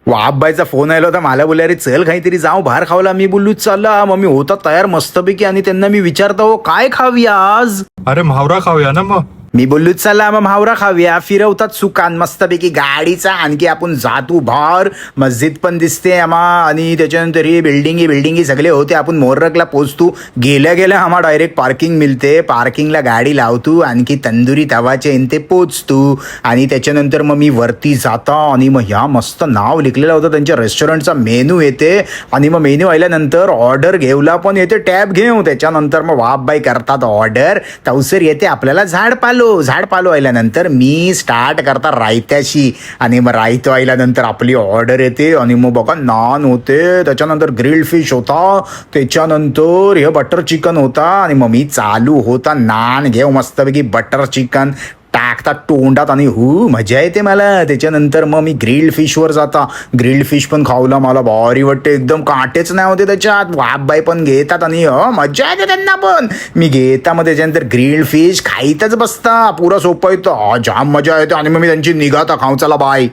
वाबबाईचा phone आला होता मला, बोलले अरे चल काहीतरी जाऊ बाहेर खावला. मी बोललो चला. मग मी होता तयार मस्तपैकी आणि त्यांना मी विचारतो काय खाऊया आज. अरे म्हावरा खाऊया ना मग. मी बोललो चला मग म्हावरा खाऊया. फिरवतात सुकान मस्तपैकी गाडीचा. आणखी आपण जातो बाहेर, मस्जिद पण दिसते आम्हा आणि त्याच्यानंतर हे बिल्डिंगी सगळे होते. आपण मोररकला पोचतो. गेल्या गेल्या आम्हा डायरेक्ट पार्किंग मिळते. पार्किंगला गाडी लावतो. आणखी तंदुरी तवाचे ते पोचतो. आणि त्याच्यानंतर मग मी वरती जाता आणि मग ह्या मस्त नाव लिखलेलं होतं त्यांच्या रेस्टॉरंटचा मेनू येते. आणि मग मेनू आल्यानंतर ऑर्डर घेऊला पण येते टॅब घेऊ. त्याच्यानंतर मग वाबबाई करतात ऑर्डर. तवसर येते आपल्याला झाड पालो आल्यानंतर मी स्टार्ट करता रायत्याशी. आणि मग रायतो आल्यानंतर आपली ऑर्डर येते. आणि मग बघा नान होते, त्याच्यानंतर ग्रिल्ड फिश होता, त्याच्यानंतर हे बटर चिकन होता. आणि मग मी चालू होता नान घेऊ मस्तपैकी बटर चिकन टाकतात तोंडात आणि मजा येते मला. त्याच्यानंतर मग मी ग्रिल्ड फिशवर जाता. ग्रिल्ड फिश पण खावला, मला भारी वाटते. एकदम काटेच नाही होते त्याच्यात. वाबबाई पण घेतात आणि मजा येते त्यांना पण. मी घेता मग त्याच्यानंतर ग्रिल्ड फिश खाईतच बसता. पुरा सोपं येतं, जाम मजा येते. आणि मग मी त्यांची निघाता खाऊ चला बाय.